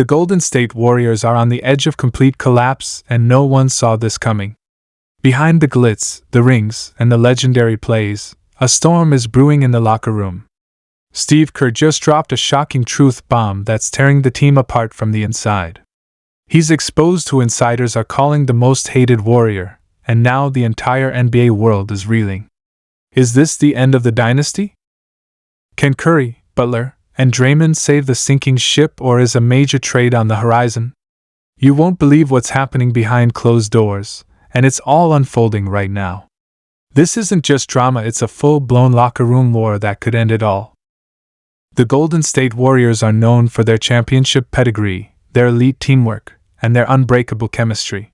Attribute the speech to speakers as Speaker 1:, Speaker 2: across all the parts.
Speaker 1: The Golden State Warriors are on the edge of complete collapse, and no one saw this coming. Behind the glitz, the rings, and the legendary plays, a storm is brewing in the locker room. Steve Kerr just dropped a shocking truth bomb that's tearing the team apart from the inside. He's exposed who insiders are calling the most hated Warrior, and now the entire NBA world is reeling. Is this the end of the dynasty? Can Curry, Butler, and Draymond save the sinking ship, or is a major trade on the horizon? You won't believe what's happening behind closed doors, and it's all unfolding right now. This isn't just drama, it's a full-blown locker room war that could end it all. The Golden State Warriors are known for their championship pedigree, their elite teamwork, and their unbreakable chemistry.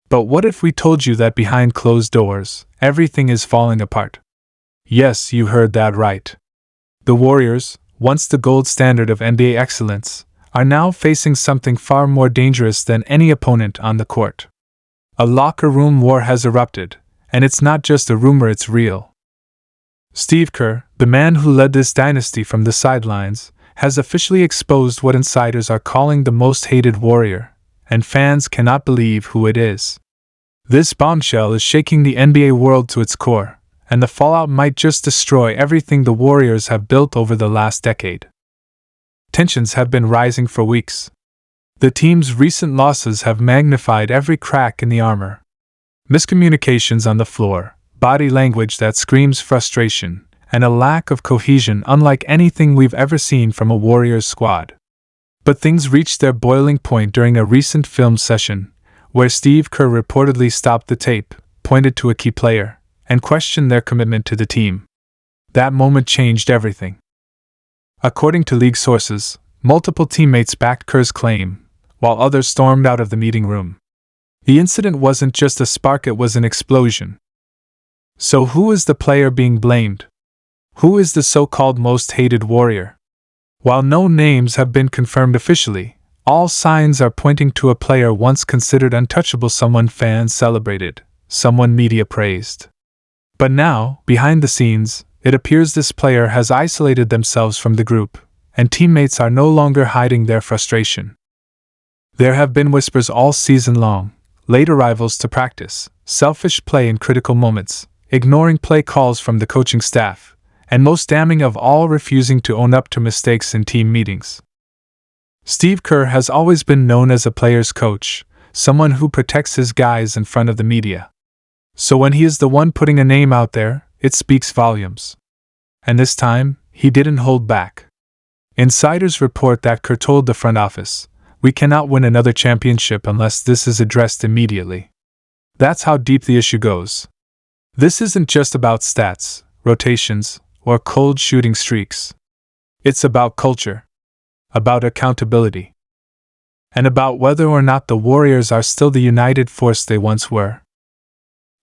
Speaker 1: But what if we told you that behind closed doors, everything is falling apart? Yes, you heard that right. The Warriors, once the gold standard of NBA excellence, are now facing something far more dangerous than any opponent on the court. A locker room war has erupted, and it's not just a rumor, it's real. Steve Kerr, the man who led this dynasty from the sidelines, has officially exposed what insiders are calling the most hated Warrior, and fans cannot believe who it is. This bombshell is shaking the NBA world to its core, and the fallout might just destroy everything the Warriors have built over the last decade. Tensions have been rising for weeks. The team's recent losses have magnified every crack in the armor. Miscommunications on the floor, body language that screams frustration, and a lack of cohesion unlike anything we've ever seen from a Warriors squad. But things reached their boiling point during a recent film session, where Steve Kerr reportedly stopped the tape, pointed to a key player, and questioned their commitment to the team. That moment changed everything. According to league sources, multiple teammates backed Kerr's claim, while others stormed out of the meeting room. The incident wasn't just a spark, it was an explosion. So who is the player being blamed? Who is the so-called most hated Warrior? While no names have been confirmed officially, all signs are pointing to a player once considered untouchable, someone fans celebrated, someone media praised. But now, behind the scenes, it appears this player has isolated themselves from the group, and teammates are no longer hiding their frustration. There have been whispers all season long, late arrivals to practice, selfish play in critical moments, ignoring play calls from the coaching staff, and most damning of all, refusing to own up to mistakes in team meetings. Steve Kerr has always been known as a player's coach, someone who protects his guys in front of the media. So when he is the one putting a name out there, it speaks volumes. And this time, he didn't hold back. Insiders report that Kerr told the front office, "We cannot win another championship unless this is addressed immediately." That's how deep the issue goes. This isn't just about stats, rotations, or cold shooting streaks. It's about culture, about accountability, and about whether or not the Warriors are still the united force they once were.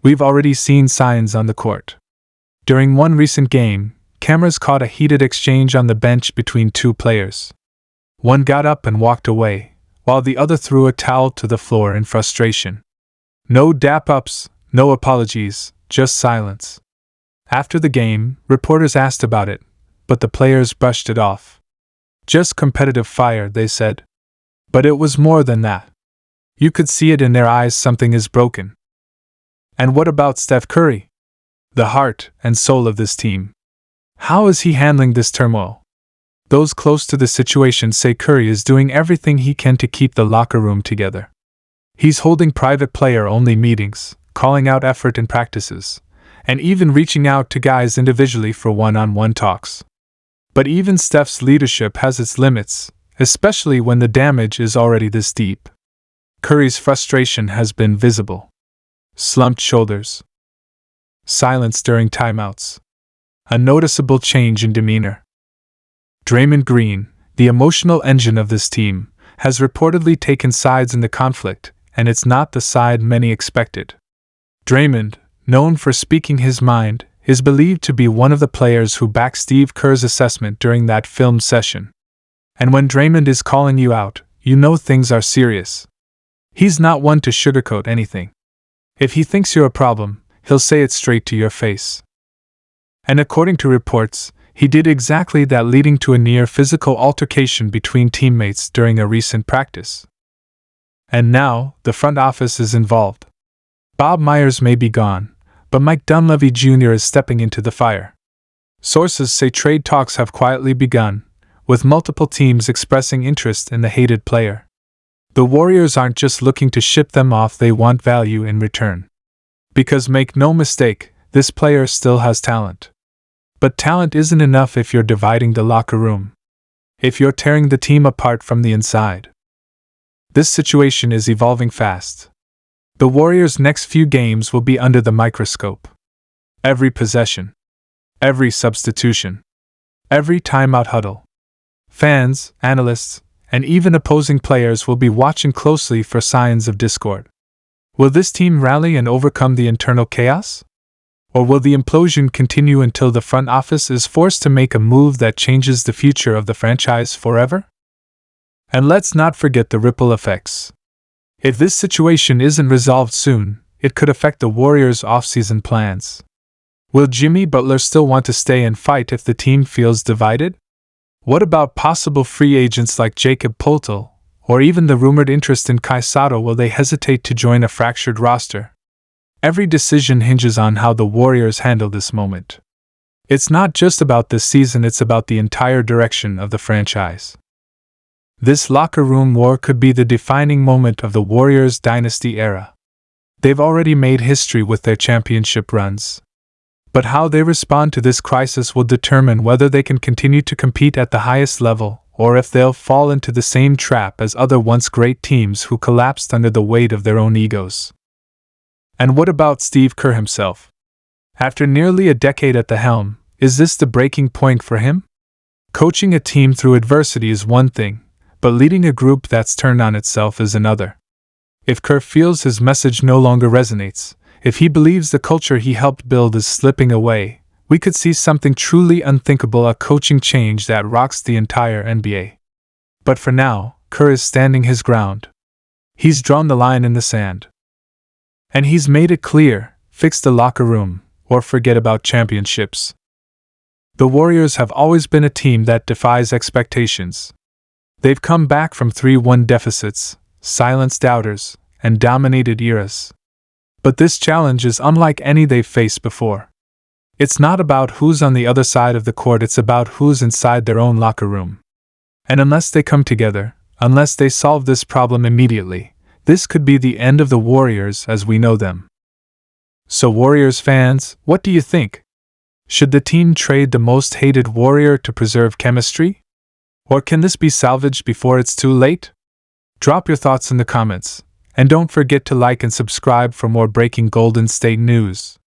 Speaker 1: We've already seen signs on the court. During one recent game, cameras caught a heated exchange on the bench between two players. One got up and walked away, while the other threw a towel to the floor in frustration. No dap-ups, no apologies, just silence. After the game, reporters asked about it, but the players brushed it off. Just competitive fire, they said. But it was more than that. You could see it in their eyes, something is broken. And what about Steph Curry? The heart and soul of this team. How is he handling this turmoil? Those close to the situation say Curry is doing everything he can to keep the locker room together. He's holding private player-only meetings, calling out effort in practices, and even reaching out to guys individually for one-on-one talks. But even Steph's leadership has its limits, especially when the damage is already this deep. Curry's frustration has been visible. Slumped shoulders. Silence during timeouts. A noticeable change in demeanor. Draymond Green, the emotional engine of this team, has reportedly taken sides in the conflict, and it's not the side many expected. Draymond, known for speaking his mind, is believed to be one of the players who backed Steve Kerr's assessment during that film session. And when Draymond is calling you out, you know things are serious. He's not one to sugarcoat anything. If he thinks you're a problem, he'll say it straight to your face. And according to reports, He did exactly that, leading to a near physical altercation between teammates during a recent practice. And now, the front office is involved. Bob Myers may be gone, but Mike Dunleavy Jr. is stepping into the fire. Sources say trade talks have quietly begun, with multiple teams expressing interest in the hated player. The Warriors aren't just looking to ship them off, they want value in return. Because make no mistake, this player still has talent. But talent isn't enough if you're dividing the locker room. If you're tearing the team apart from the inside. This situation is evolving fast. The Warriors' next few games will be under the microscope. Every possession. Every substitution. Every timeout huddle. Fans, analysts, and even opposing players will be watching closely for signs of discord. Will this team rally and overcome the internal chaos? Or will the implosion continue until the front office is forced to make a move that changes the future of the franchise forever? And let's not forget the ripple effects. If this situation isn't resolved soon, it could affect the Warriors' offseason plans. Will Jimmy Butler still want to stay and fight if the team feels divided? What about possible free agents like Jakob Poeltl, or even the rumored interest in Kai Sotto? Will they hesitate to join a fractured roster? Every decision hinges on how the Warriors handle this moment. It's not just about this season, it's about the entire direction of the franchise. This locker room war could be the defining moment of the Warriors' dynasty era. They've already made history with their championship runs. But how they respond to this crisis will determine whether they can continue to compete at the highest level, or if they'll fall into the same trap as other once great teams who collapsed under the weight of their own egos. And what about Steve Kerr himself? After nearly a decade at the helm, is this the breaking point for him? Coaching a team through adversity is one thing, but leading a group that's turned on itself is another. If Kerr feels his message no longer resonates, if he believes the culture he helped build is slipping away, we could see something truly unthinkable, a coaching change that rocks the entire NBA. But for now, Kerr is standing his ground. He's drawn the line in the sand. And he's made it clear, fix the locker room, or forget about championships. The Warriors have always been a team that defies expectations. They've come back from 3-1 deficits, silenced doubters, and dominated eras. But this challenge is unlike any they've faced before. It's not about who's on the other side of the court, it's about who's inside their own locker room. And unless they come together, unless they solve this problem immediately, this could be the end of the Warriors as we know them. So Warriors fans, what do you think? Should the team trade the most hated Warrior to preserve chemistry? Or can this be salvaged before it's too late? Drop your thoughts in the comments, and don't forget to like and subscribe for more breaking Golden State news.